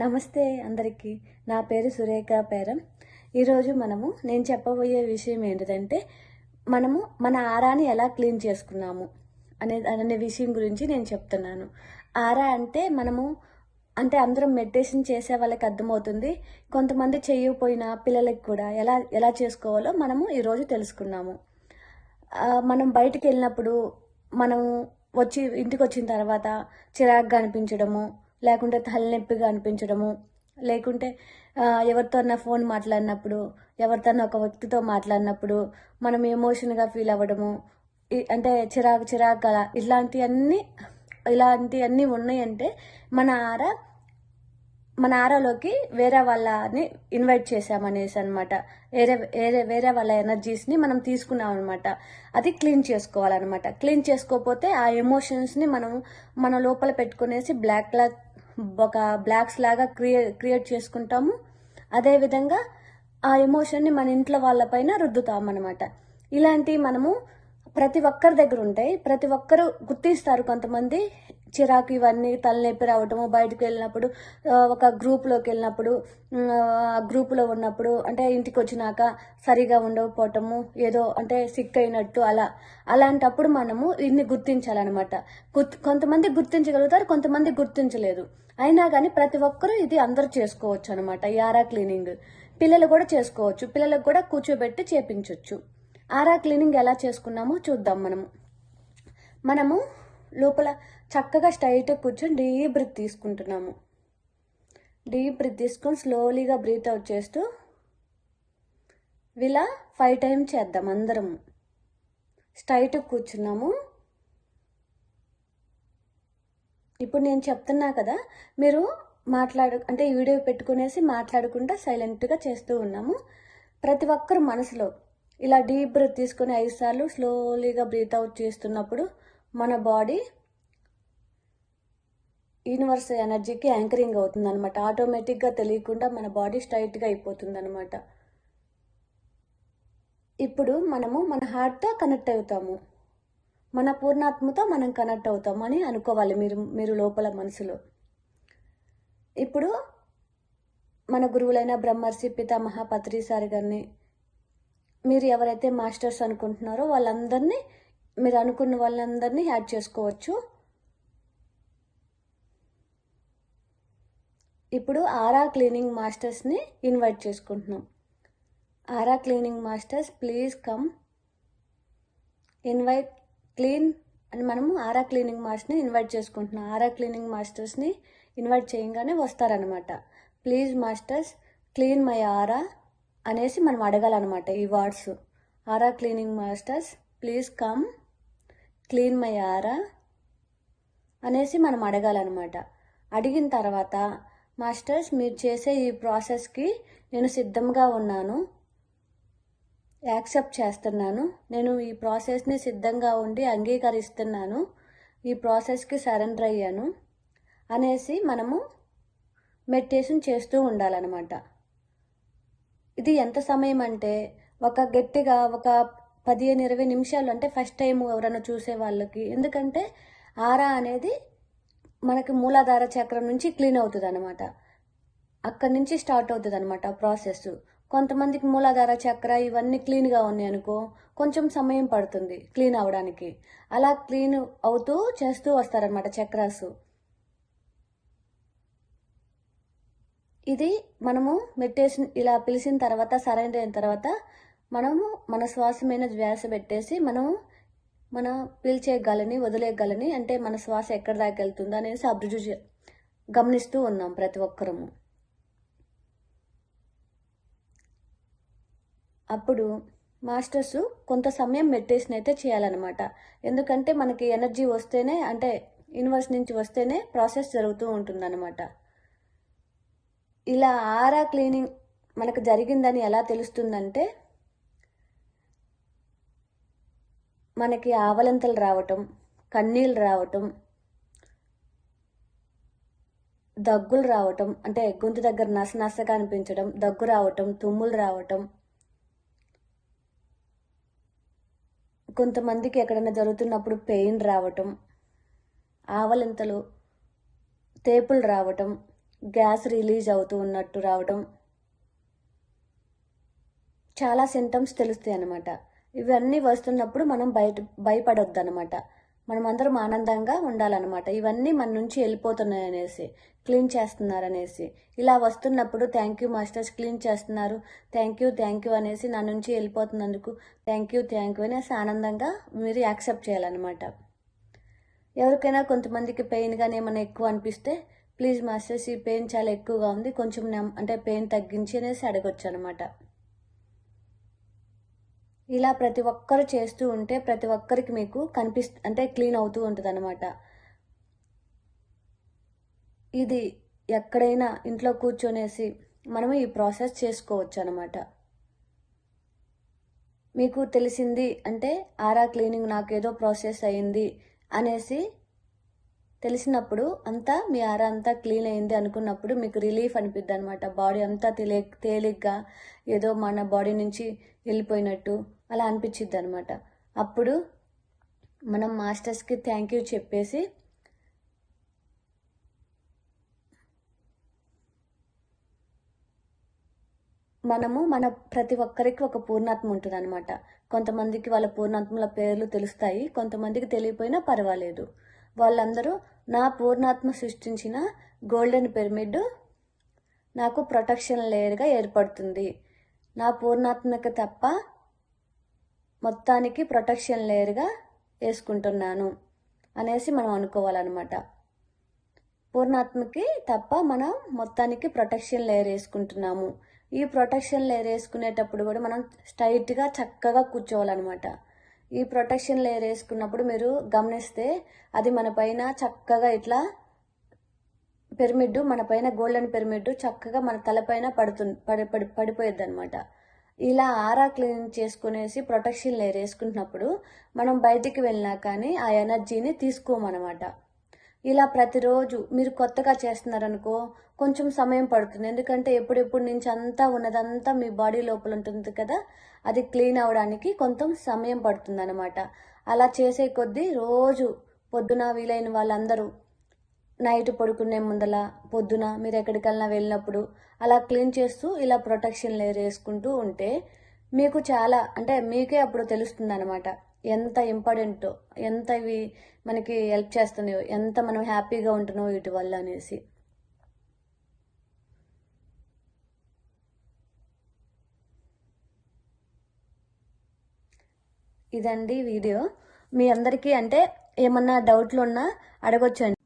నమస్తే అందరికీ. నా పేరు సురేఖ పేరం. ఈరోజు నేను చెప్పబోయే విషయం ఏంటిదంటే, మనము మన ఆరాని ఎలా క్లీన్ చేసుకున్నాము అనే విషయం గురించి నేను చెప్తున్నాను. ఆరా అంటే అందరం మెడిటేషన్ చేసే వాళ్ళకి అర్థమవుతుంది. కొంతమంది చేయకపోయినా పిల్లలకి కూడా ఎలా చేసుకోవాలో మనము ఈరోజు తెలుసుకున్నాము. మనం బయటికి వెళ్ళినప్పుడు మనం ఇంటికి వచ్చిన తర్వాత చిరాకుగా అనిపించడము, లేకుంటే తలనొప్పిగా అనిపించడము, లేకుంటే ఎవరితో ఫోన్ మాట్లాడినప్పుడు, ఎవరితో ఒక వ్యక్తితో మాట్లాడినప్పుడు మనం ఎమోషన్గా ఫీల్ అవ్వడము, అంటే చిరాకు అలా ఇలాంటివన్నీ ఉన్నాయంటే మన ఆరాలోకి వేరే వాళ్ళని ఇన్వైట్ చేసామనేసి అనమాట. వేరే వాళ్ళ ఎనర్జీస్ని మనం తీసుకున్నాం అనమాట. అది క్లీన్ చేసుకోవాలన్నమాట. క్లీన్ చేసుకోకపోతే ఆ ఎమోషన్స్ని మన లోపల పెట్టుకునేసి బ్లాక్స్ లాగా క్రియేట్ చేసుకుంటాము. అదేవిధంగా ఆ ఎమోషన్ని మన ఇంట్లో వాళ్ళపైన రుద్దుతాం అనమాట. ఇలాంటివి ప్రతి ఒక్కరి దగ్గర ఉంటాయి. ప్రతి ఒక్కరు గుర్తిస్తారు. కొంతమంది చిరాకు ఇవన్నీ తలనొప్పి రావటము, బయటకు వెళ్ళినప్పుడు, ఒక గ్రూప్లోకి వెళ్ళినప్పుడు, గ్రూపులో ఉన్నప్పుడు, అంటే ఇంటికి వచ్చినాక సరిగా ఉండకపోవటము, ఏదో సిక్ అయినట్టు అలాంటప్పుడు ఇన్ని గుర్తించాలన్నమాట. కొంతమంది గుర్తించగలుగుతారు, కొంతమంది గుర్తించలేదు. అయినా కానీ ప్రతి ఒక్కరూ ఇది అందరూ చేసుకోవచ్చు అనమాట. ఈ ఆరా క్లీనింగ్ పిల్లలు కూడా చేసుకోవచ్చు. పిల్లలకు కూడా కూర్చోబెట్టి చేపించవచ్చు. ఆరా క్లీనింగ్ ఎలా చేసుకున్నామో చూద్దాం. మనము లోపల చక్కగా స్ట్రైట్గా కూర్చొని డీప్ బ్రీత్ తీసుకుంటున్నాము. డీప్ బ్రీత్ తీసుకొని స్లోలీగా బ్రీత్ అవుట్ చేస్తూ ఇలా 5 టైమ్స్ చేద్దాం. అందరము స్ట్రైట్గా కూర్చున్నాము. ఇప్పుడు నేను చెప్తున్నా కదా, మీరు ఈ వీడియో పెట్టుకునేసి మాట్లాడకుండా సైలెంట్గా చేస్తూ ఉన్నాము. ప్రతి ఒక్కరు మనసులో ఇలా డీప్ బ్రీత్ తీసుకొని 5 సార్లు స్లోలీగా బ్రీత్ అవుట్ చేస్తున్నప్పుడు మన బాడీ యూనివర్స్ ఎనర్జీకి యాంకరింగ్ అవుతుంది అనమాట. ఆటోమేటిక్గా తెలియకుండా మన బాడీ స్ట్రైట్గా అయిపోతుంది అనమాట. ఇప్పుడు మన హార్ట్తో కనెక్ట్ అవుతాము. మన పూర్ణాత్మతో మనం కనెక్ట్ అవుతాము అని అనుకోవాలి మీరు లోపల మనసులో. ఇప్పుడు మన గురువులైన బ్రహ్మర్షి పితామహ పత్రి సార్ గారిని, మీరు ఎవరైతే మాస్టర్స్ అనుకుంటున్నారో వాళ్ళందరినీ, మీరు అనుకున్న వాళ్ళందరినీ యాడ్ చేసుకోవచ్చు. ఇప్పుడు ఆరా క్లీనింగ్ మాస్టర్స్ని ఇన్వైట్ చేసుకుంటున్నాం. Aura cleaning masters please come, invite clean అని ఆరా క్లీనింగ్ మాస్టర్ని ఇన్వైట్ చేసుకుంటున్నాం. ఆరా క్లీనింగ్ మాస్టర్స్ని ఇన్వైట్ చేయగానే వస్తారనమాట. Please masters clean my aura అనేసి మనం అడగాలన్నమాట. ఈ words, aura cleaning masters please come clean my aura అనేసి మనం అడగాలన్నమాట. అడిగిన తర్వాత, మాస్టర్స్ మీరు చేసే ఈ ప్రాసెస్కి నేను సిద్ధంగా ఉన్నాను, యాక్సెప్ట్ చేస్తున్నాను, నేను ఈ ప్రాసెస్ని సిద్ధంగా ఉండి అంగీకరిస్తున్నాను, ఈ ప్రాసెస్కి సరెండర్ అయ్యాను అనేసి మెడిటేషన్ చేస్తూ ఉండాలన్నమాట. ఇది ఎంత సమయం అంటే గట్టిగా 15-20 నిమిషాలు, అంటే ఫస్ట్ టైం ఎవరైనా చూసే వాళ్ళకి. ఎందుకంటే ఆరా అనేది మనకి మూలాధార చక్రం నుంచి క్లీన్ అవుతుంది అనమాట. అక్కడి నుంచి స్టార్ట్ అవుతుంది అనమాట ప్రాసెస్. కొంతమందికి మూలాధార చక్ర ఇవన్నీ క్లీన్గా ఉన్నాయి అనుకో, కొంచెం సమయం పడుతుంది క్లీన్ అవడానికి. అలా క్లీన్ అవుతూ చేస్తూ వస్తారనమాట చక్రాసు. ఇది మెడిటేషన్ ఇలా పిలిచిన తర్వాత, సరెండర్ అయిన తర్వాత మన శ్వాసమైన శ్వాస పెట్టేసి మన పీల్చే గాలిని వదిలే గాలిని, అంటే మన శ్వాస ఎక్కడి దాకా వెళ్తుందో అనేసి అభివృద్ధి గమనిస్తూ ఉన్నాం ప్రతి ఒక్కరము. అప్పుడు మాస్టర్స్ కొంత సమయం మెడిటేషన్ అయితే చేయాలన్నమాట. ఎందుకంటే మనకి ఎనర్జీ వస్తేనే, అంటే యూనివర్స్ నుంచి వస్తేనే ప్రాసెస్ జరుగుతూ ఉంటుందన్నమాట. ఇలా ఆరా క్లీనింగ్ మనకు జరిగిందని ఎలా తెలుస్తుందంటే, మనకి ఆవలింతలు రావటం, కన్నీళ్ళు రావటం, దగ్గులు రావటం, అంటే గొంతు దగ్గర నసనసగా అనిపించడం, దగ్గు రావటం, తుమ్ములు రావటం, కొంతమందికి ఎక్కడైనా జరుగుతున్నప్పుడు పెయిన్ రావటం, ఆవలింతలు, తేపులు రావటం, గ్యాస్ రిలీజ్ అవుతూ ఉన్నట్టు రావడం, చాలా సింటమ్స్ తెలుస్తాయి అన్నమాట. ఇవన్నీ వస్తున్నప్పుడు మనం భయపడొద్దు అనమాట. మనం అందరం ఆనందంగా ఉండాలన్నమాట. ఇవన్నీ మన నుంచి వెళ్ళిపోతున్నాయనేసి, క్లీన్ చేస్తున్నారనేసి. ఇలా వస్తున్నప్పుడు థ్యాంక్ యూ మాస్టర్స్, క్లీన్ చేస్తున్నారు, థ్యాంక్ యూ అనేసి నా నుంచి వెళ్ళిపోతున్నందుకు థ్యాంక్ యూ అనేసి ఆనందంగా మీరు యాక్సెప్ట్ చేయాలన్నమాట. ఎవరికైనా కొంతమందికి పెయిన్ కానీ ఏమైనా ఎక్కువ అనిపిస్తే ప్లీజ్ మాస్టర్స్ ఈ పెయిన్ చాలా ఎక్కువగా ఉంది, కొంచెం అంటే పెయిన్ తగ్గించి అనేసి అడగొచ్చు అనమాట. ఇలా ప్రతి ఒక్కరు చేస్తూ ఉంటే ప్రతి ఒక్కరికి మీకు అంటే క్లీన్ అవుతూ ఉంటుంది అనమాట. ఇది ఎక్కడైనా ఇంట్లో కూర్చొనేసి మనము ఈ ప్రాసెస్ చేసుకోవచ్చు అనమాట. మీకు తెలిసింది అంటే ఆరా క్లీనింగ్ నాకేదో ప్రాసెస్ అయింది అనేసి తెలిసినప్పుడు అంతా మీ ఆరా అంతా క్లీన్ అయింది అనుకున్నప్పుడు మీకు రిలీఫ్ అనిపిద్ది అనమాట. బాడీ అంతా తేలిగ్గా ఏదో మన బాడీ నుంచి వెళ్ళిపోయినట్టు అలా అనిపించిద్ది అనమాట. అప్పుడు మనం మాస్టర్స్కి థ్యాంక్ యూ చెప్పేసి మన ప్రతి ఒక్కరికి ఒక పూర్ణాత్మ ఉంటుంది అనమాట. కొంతమందికి వాళ్ళ పూర్ణాత్మల పేర్లు తెలుస్తాయి, కొంతమందికి తెలియపోయినా పర్వాలేదు. వాళ్ళందరూ నా పూర్ణాత్మ సృష్టించిన గోల్డెన్ పిరమిడ్ నాకు ప్రొటెక్షన్ లేయర్గా ఏర్పడుతుంది, నా పూర్ణాత్మకి తప్ప మొత్తానికి ప్రొటెక్షన్ లేయర్గా వేసుకుంటున్నాను అనేసి మనం అనుకోవాలన్నమాట. పూర్ణాత్మకి తప్ప మనం మొత్తానికి ప్రొటెక్షన్ లేయర్ వేసుకుంటున్నాము. ఈ ప్రొటెక్షన్ లేయర్ వేసుకునేటప్పుడు కూడా మనం స్ట్రైట్గా చక్కగా కూర్చోవాలన్నమాట. ఈ ప్రొటెక్షన్ లేయర్ వేసుకున్నప్పుడు మీరు గమనిస్తే అది మన పైన చక్కగా ఇట్లా పిరమిడ్, మన పైన గోల్డెన్ పిరమిడ్ చక్కగా మన తలపైన పడిపోయేది అనమాట. ఇలా ఆరా క్లీన్ చేసుకునేసి ప్రొటెక్షన్ లేయర్ వేసుకుంటున్నప్పుడు మనం బయటికి వెళ్ళినా కానీ ఆ ఎనర్జీని తీసుకోమన్నమాట. ఇలా ప్రతిరోజు మీరు కొత్తగా చేస్తున్నారనుకో కొంచెం సమయం పడుతుంది, ఎందుకంటే ఎప్పుడెప్పుడు నుంచి అంతా ఉన్నదంతా మీ బాడీ లోపల ఉంటుంది కదా, అది క్లీన్ అవడానికి కొంచెం సమయం పడుతుంది అనమాట. అలా చేసే కొద్దీ రోజు పొద్దున వీలైన వాళ్ళందరూ నైట్ పడుకునే ముందల పొద్దున మీరు ఎక్కడికైనా వెళ్ళినప్పుడు అలా క్లీన్ చేస్తూ ఇలా ప్రొటెక్షన్ లేయర్ వేసుకుంటూ ఉంటే మీకు చాలా అంటే మీకే అప్పుడు తెలుస్తుంది అనమాట ఎంత ఇంపార్టెంటో, ఎంత ఇవి మనకి హెల్ప్ చేస్తున్నాయో, ఎంత మనం హ్యాపీగా ఉంటున్నామో వీటి వల్ల అనేసి. ఇదండి వీడియో. మీ అందరికీ అంటే ఏమన్నా డౌట్లు ఉన్నా అడగొచ్చండి.